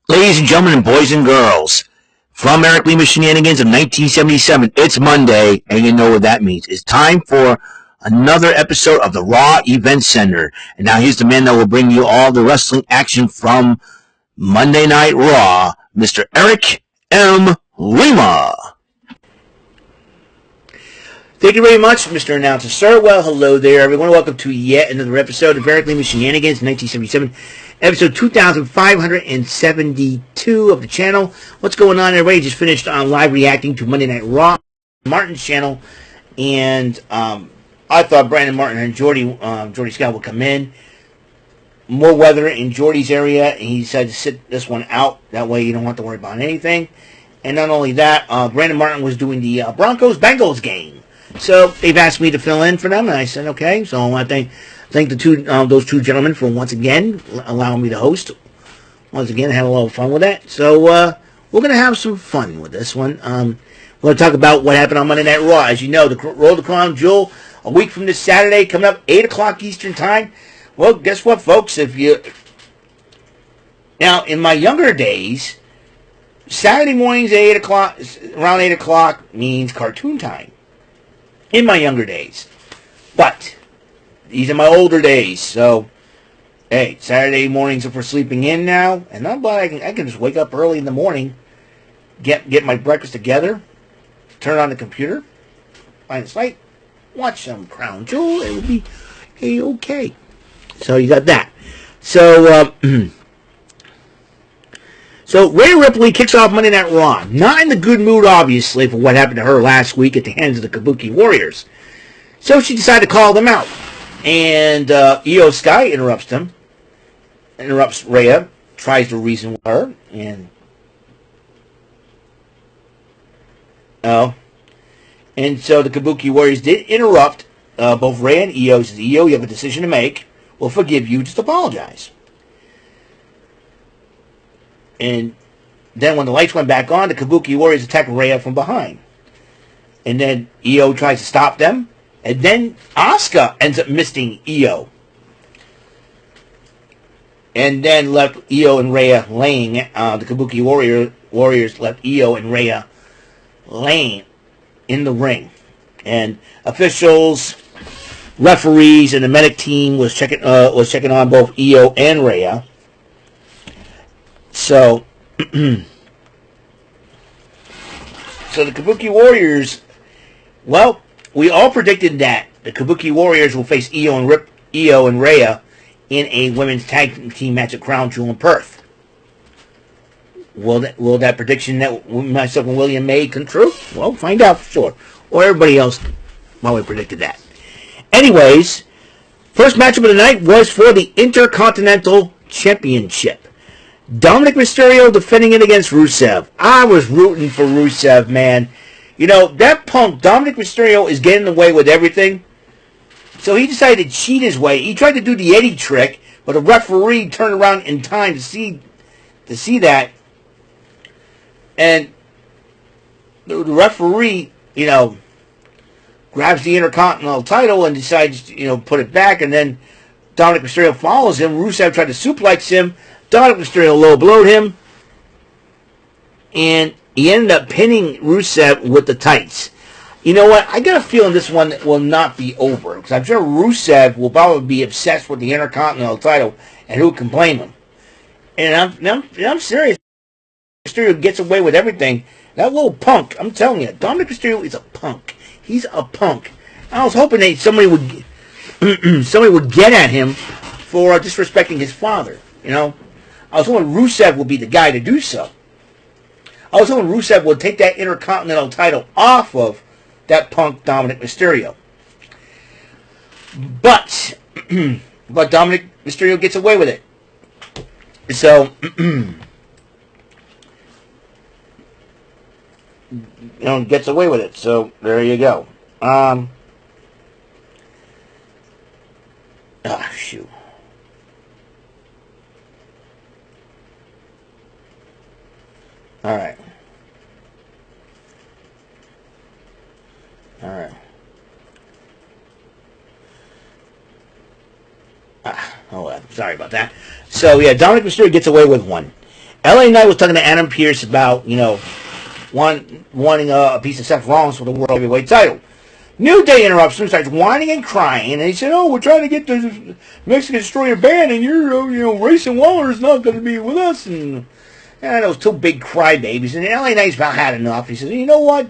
Ladies and gentlemen, boys and girls, from Eric Lima Shenanigans of 1977, it's Monday, and you know what that means. It's time for another episode of the Raw Event Center. And now here's the man that will bring you all the wrestling action from Monday Night Raw, Mr. Eric M. Lima. Thank you very much, Mr. Announcer, sir. Well, hello there, everyone. Welcome to yet another episode of Eric Lima Shenanigans, 1977, episode 2572 of the channel. What's going on, everybody? Just finished live reacting to Monday Night Raw, Martin's channel, and I thought Brandon Martin and Jordy Scott would come in. More weather in Jordy's area, and he decided to sit this one out. That way you don't have to worry about anything. And not only that, Brandon Martin was doing the Broncos-Bengals game. So they've asked me to fill in for them, and I said okay. So I want to thank those two gentlemen for once again allowing me to host. Once again, I had a lot of fun with that. So we're gonna have some fun with this one. We're gonna talk about what happened on Monday Night Raw. As you know, the Roll the Crown Jewel a week from this Saturday, coming up 8 o'clock Eastern Time. Well, guess what, folks? Now in my younger days, Saturday mornings at 8 o'clock, around 8 o'clock means cartoon time. In my younger days. But these are my older days. So, hey, Saturday mornings are for sleeping in now. And I'm glad I can just wake up early in the morning, get my breakfast together, turn on the computer, find a site, watch some Crown Jewel. It would be okay. So you got that. So, So Rhea Ripley kicks off Monday Night Raw. Not in the good mood, obviously, for what happened to her last week at the hands of the Kabuki Warriors. So she decided to call them out. And Io Sky interrupts Rhea, tries to reason with her, and so the Kabuki Warriors did interrupt both Rhea and Io. Says, Io, you have a decision to make. We'll forgive you. Just apologize. And then when the lights went back on, the Kabuki Warriors attacked Rhea from behind. And then Io tries to stop them. And then Asuka ends up missing Io. And then left Io and Rhea laying. The Kabuki Warriors left Io and Rhea laying in the ring. And officials, referees, and the medic team was checking on both Io and Rhea. So, the Kabuki Warriors, well, we all predicted that the Kabuki Warriors will face Io and Rhea in a women's tag team match at Crown Jewel in Perth. Will that prediction that myself and William made come true? Well, find out for sure. Or everybody else probably predicted that. Anyways, first matchup of the night was for the Intercontinental Championship. Dominic Mysterio defending it against Rusev. I was rooting for Rusev, man. You know, that punk, Dominic Mysterio, is getting away with everything. So he decided to cheat his way. He tried to do the Eddie trick, but a referee turned around in time to see that. And the referee, grabs the Intercontinental title and decides to, put it back. And then Dominic Mysterio follows him. Rusev tried to suplex him. Dominic Mysterio low blowed him, and he ended up pinning Rusev with the tights. You know what? I got a feeling this one will not be over, because I'm sure Rusev will probably be obsessed with the Intercontinental title, and who can blame him? And I'm serious. Mysterio gets away with everything. That little punk, I'm telling you, Dominic Mysterio is a punk. He's a punk. I was hoping that somebody would get at him for disrespecting his father. I was hoping Rusev would be the guy to do so. I was hoping Rusev would take that Intercontinental title off of that punk Dominic Mysterio. But Dominic Mysterio gets away with it. So, gets away with it. So, there you go. Shoot. All right. Oh, sorry about that. So, yeah, Dominic Mysterio gets away with one. LA Knight was talking to Adam Pearce about, wanting a piece of Seth Rollins for the World Heavyweight title. New Day interrupts him, starts whining and crying, and he said, "Oh, we're trying to get the Mexican Destroyer banned, and you're, Racing Waller is not going to be with us." And those two big crybabies. And LA Knight's about had enough. He says, "You know what?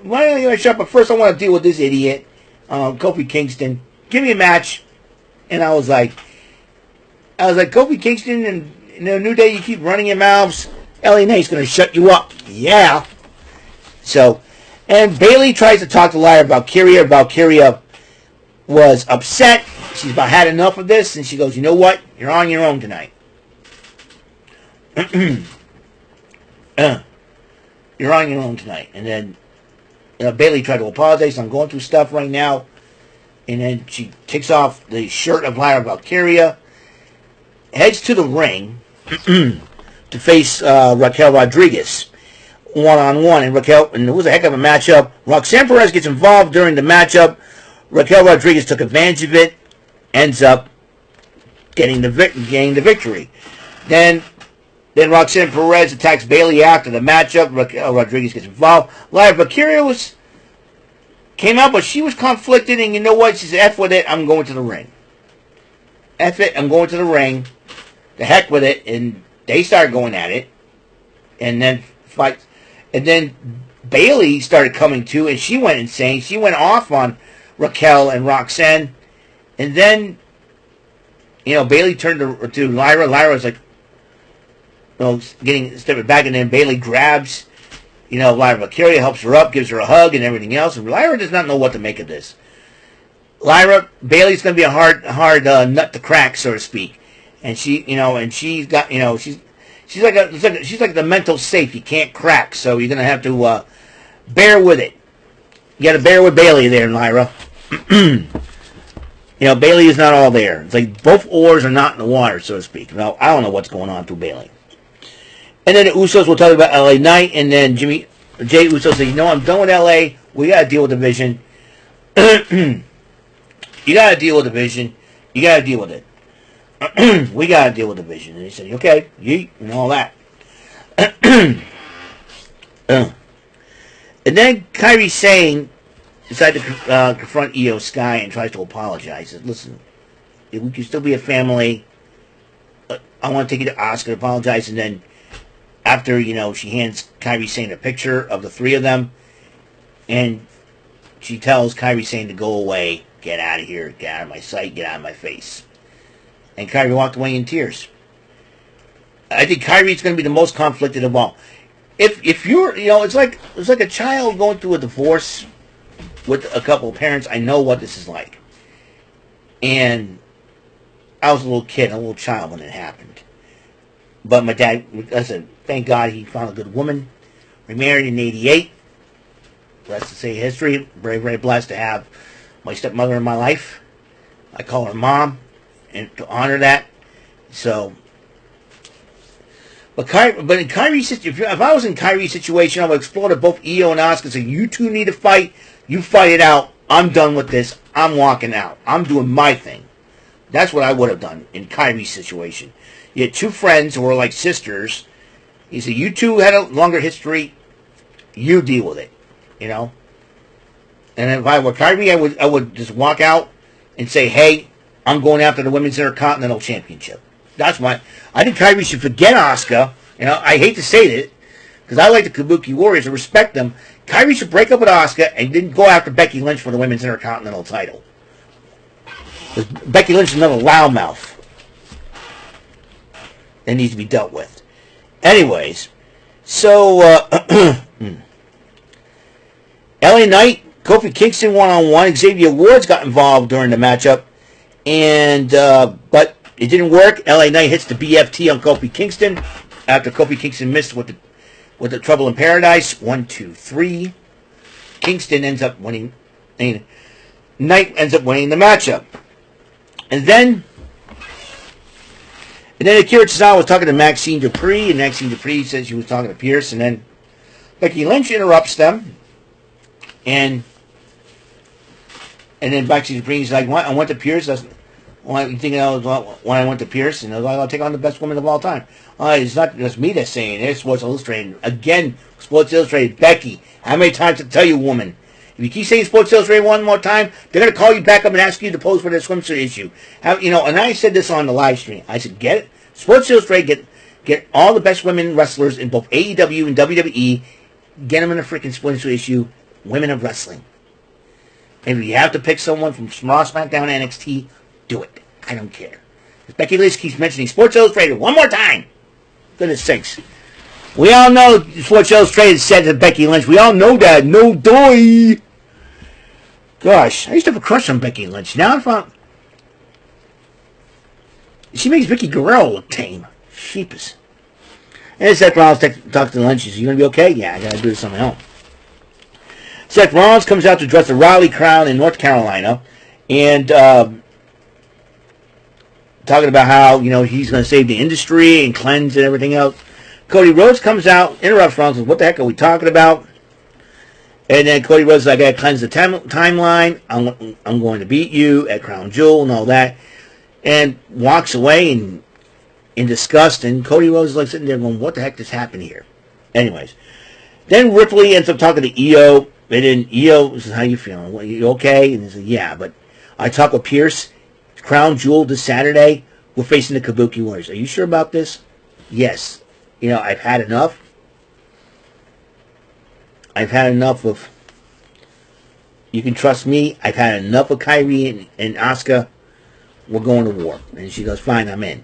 Why don't you shut up? But first, I want to deal with this idiot, Kofi Kingston. Give me a match." And I was like, Kofi Kingston and New Day, you keep running your mouths. LA Knight's going to shut you up. Yeah. So, and Bayley tries to talk to Lyra Valkyria. Valkyria was upset. She's about had enough of this. And she goes, "You know what? You're on your own tonight." You're on your own tonight. And then Bayley tried to apologize. "I'm going through stuff right now." And then she takes off the shirt of Lyra Valkyria, heads to the ring to face Raquel Rodriguez one-on-one. And it was a heck of a matchup. Roxanne Perez gets involved during the matchup. Raquel Rodriguez took advantage of it, ends up getting the victory. Then Roxanne Perez attacks Bayley after the matchup. Raquel Rodriguez gets involved. Lyra Valkyria came out, but she was conflicted, and you know what? She said, "F with it, I'm going to the ring. F it, I'm going to the ring. The heck with it." And they started going at it. And then fights. And then Bayley started coming to, and she went insane. She went off on Raquel and Roxanne. And then, Bayley turned to Lyra. Lyra was like, getting stepping back, and then Bayley grabs, Lyra Valkyria, helps her up, gives her a hug and everything else. And Lyra does not know what to make of this. Bayley's going to be a hard nut to crack, so to speak. And she's got, she's like the mental safe you can't crack. So you're going to have to bear with it. You got to bear with Bayley there, Lyra. Bayley is not all there. It's like both oars are not in the water, so to speak. Now, I don't know what's going on through Bayley. And then the Usos will talk about LA Knight, and then Jay Uso says, "I'm done with LA. We got to deal with the Vision. You got to deal with the Vision. You got to deal with it. We got to deal with the Vision." And he said, "Okay, yeet," and all that. And then Kairi Sane decided to confront Io Sky and tries to apologize. He says, "Listen, we can still be a family. I want to take you to Asuka to apologize." And then after, she hands Kairi Sane a picture of the three of them, and she tells Kairi Sane to go away, get out of here, get out of my sight, get out of my face. And Kairi walked away in tears. I think Kairi's going to be the most conflicted of all. If you're, it's like a child going through a divorce with a couple of parents. I know what this is like. And I was a little child when it happened. But my dad, I said, thank God he found a good woman. We married in '88. Rest to say history. Very, very blessed to have my stepmother in my life. I call her Mom, and to honor that. So, but in Kairi's, if I was in Kairi's situation, I would explore to both Io and Asuka and say, "You two need to fight. You fight it out. I'm done with this. I'm walking out. I'm doing my thing." That's what I would have done in Kairi's situation. You had two friends who were like sisters. He said, "You two had a longer history. You deal with it." And if I were Kairi, I would just walk out and say, "Hey, I'm going after the Women's Intercontinental Championship." I think Kairi should forget Asuka. I hate to say it, because I like the Kabuki Warriors. I respect them. Kairi should break up with Asuka and then go after Becky Lynch for the Women's Intercontinental title. Because Becky Lynch is another loudmouth that needs to be dealt with. Anyways, so LA Knight, Kofi Kingston one-on-one. Xavier Woods got involved during the matchup, and but it didn't work. LA Knight hits the BFT on Kofi Kingston after Kofi Kingston missed with the Trouble in Paradise. 1, 2, 3. Kingston ends up winning. Knight ends up winning the matchup, and then Akira Tozawa was talking to Maxine Dupree, and Maxine Dupree said she was talking to Pierce, and then Becky Lynch interrupts them, and then Maxine Dupree is like, "What? I went to Pierce You think when I went to Pierce, I'll take on the best woman of all time. It's not just me that's saying it. It's Sports Illustrated. Again, Sports Illustrated. Becky, how many times to tell you, woman? If you keep saying Sports Illustrated one more time, they're going to call you back up and ask you to pose for their swimsuit issue. And I said this on the live stream. I said, get it? Sports Illustrated, get all the best women wrestlers in both AEW and WWE. Get them in a freaking swimsuit issue. Women of wrestling. And if you have to pick someone from Raw, SmackDown, NXT, do it. I don't care. Becky Lynch keeps mentioning Sports Illustrated one more time. Goodness sakes. We all know Sports Illustrated said to Becky Lynch. We all know that. No doy. Gosh, I used to have a crush on Becky Lynch. Now I found... She makes Vicky Guerrero look tame. Sheepish. And Seth Rollins talks to Lynch. Is you going to be okay? Yeah, I got to do this on my own. Seth Rollins comes out to address the Raleigh crowd in North Carolina. And talking about how, he's going to save the industry and cleanse and everything else. Cody Rhodes comes out, interrupts Rollins, says, what the heck are we talking about? And then Cody Rhodes says, I got to cleanse the timeline. I'm going to beat you at Crown Jewel and all that. And walks away in disgust. And Cody Rhodes is like sitting there going, what the heck just happened here? Anyways. Then Ripley ends up talking to EO. And then EO says, how you feeling? Well, you okay? And he says, yeah, but I talked with Pierce. Crown Jewel this Saturday. We're facing the Kabuki Warriors. Are you sure about this? Yes. I've had enough. I've had enough of... You can trust me. I've had enough of Kyrie and Asuka. We're going to war. And she goes, fine, I'm in.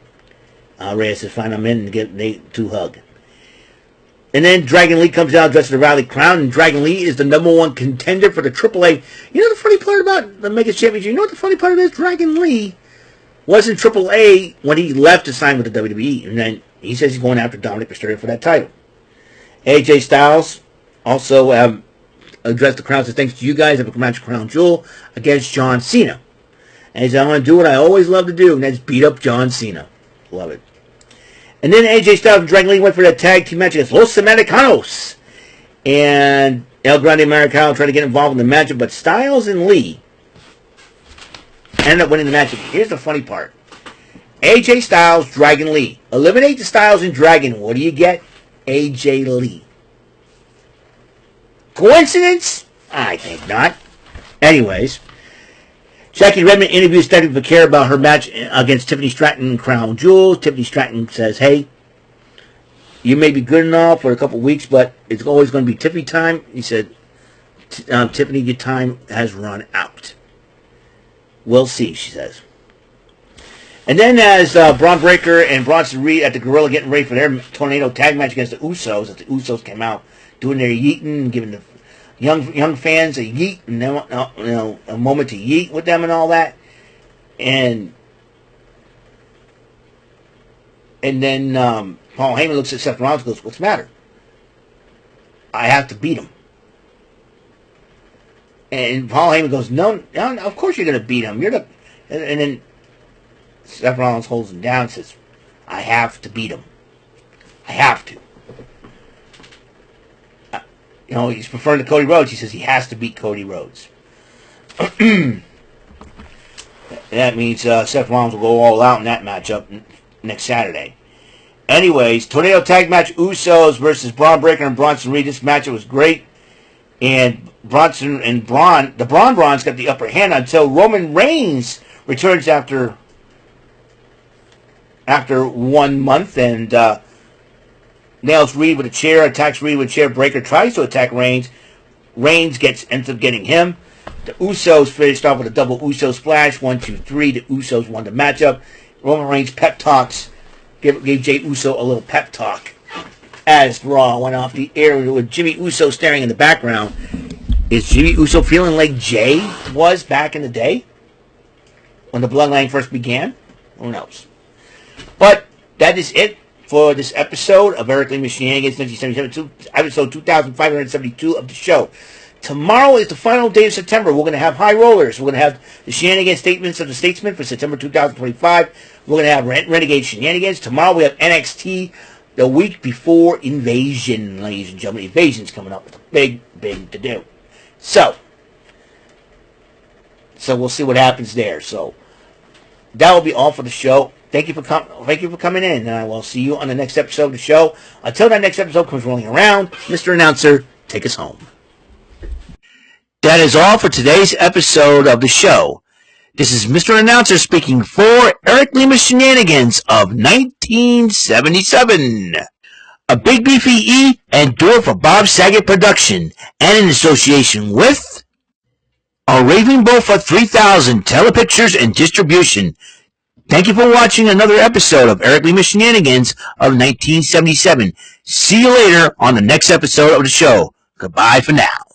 Rhea says, fine, I'm in. And they two hug. And then Dragon Lee comes out dressed in the Raleigh crown. And Dragon Lee is the #1 contender for the AAA. You know the funny part about the Mega Championship? You know what the funny part of this? Dragon Lee was in AAA when he left to sign with the WWE. And then he says he's going after Dominic Mysterio for that title. AJ Styles also addressed the crowd. Says, thanks to you guys, I have a match Crown Jewel against John Cena. And he said, I'm going to do what I always love to do, and that's beat up John Cena. Love it. And then AJ Styles and Dragon Lee went for that tag team match against Los Americanos. And El Grande Americano tried to get involved in the matchup, but Styles and Lee ended up winning the matchup. Here's the funny part. AJ Styles, Dragon Lee. Eliminate the Styles and Dragon. What do you get? AJ Lee. Coincidence? I think not. Anyways, Jackie Redmond interviews Stephanie McCare about her match against Tiffany Stratton in Crown Jewel. Tiffany Stratton says, hey, you may be good enough for a couple weeks, but it's always going to be Tiffany time. He said, Tiffany, your time has run out. We'll see, she says. And then as Braun Breaker and Bronson Reed at the Gorilla getting ready for their Tornado tag match against the Usos, as the Usos came out doing their yeeting, giving the young fans a yeet, and a moment to yeet with them and all that. And then Paul Heyman looks at Seth Rollins and goes, what's the matter? I have to beat him. And Paul Heyman goes, no, of course you're going to beat him. And then Seth Rollins holds him down and says, I have to beat him. I have to. He's referring to Cody Rhodes. He says he has to beat Cody Rhodes. That means Seth Rollins will go all out in that matchup next Saturday. Anyways, Tornado Tag Match, Usos versus Braun Breaker and Bronson Reed. This matchup was great. And the Bron's got the upper hand until Roman Reigns returns after 1 month and nails Reed with a chair, attacks Reed with a chair. Breaker tries to attack Reigns. Reigns ends up getting him. The Usos finished off with a double Uso splash. 1, 2, 3. The Usos won the matchup. Roman Reigns pep talks. Gave Jey Uso a little pep talk as Raw went off the air with Jimmy Uso staring in the background. Is Jimmy Uso feeling like Jey was back in the day when the Bloodline first began? Who knows? But that is it for this episode of Eric Lima Shenanigans 1977, episode 2572 of the show. Tomorrow is the final day of September. We're going to have High Rollers. We're going to have the Shenanigans Statements of the Statesman for September 2025. We're going to have Renegade Shenanigans. Tomorrow we have NXT the week before Invasion, ladies and gentlemen. Invasion's coming up. Big to do. So we'll see what happens there. So that will be all for the show. Thank you for coming in, and I will see you on the next episode of the show. Until that next episode comes rolling around, Mr. Announcer, take us home. That is all for today's episode of the show. This is Mr. Announcer speaking for Eric Lima Shenanigans of 1977. A Big Beefy E and door for Bob Saget production, and in association with a Raving Bull for 3000 Telepictures and Distribution. Thank you for watching another episode of Eric Lima Shenanigans of 1977. See you later on the next episode of the show. Goodbye for now.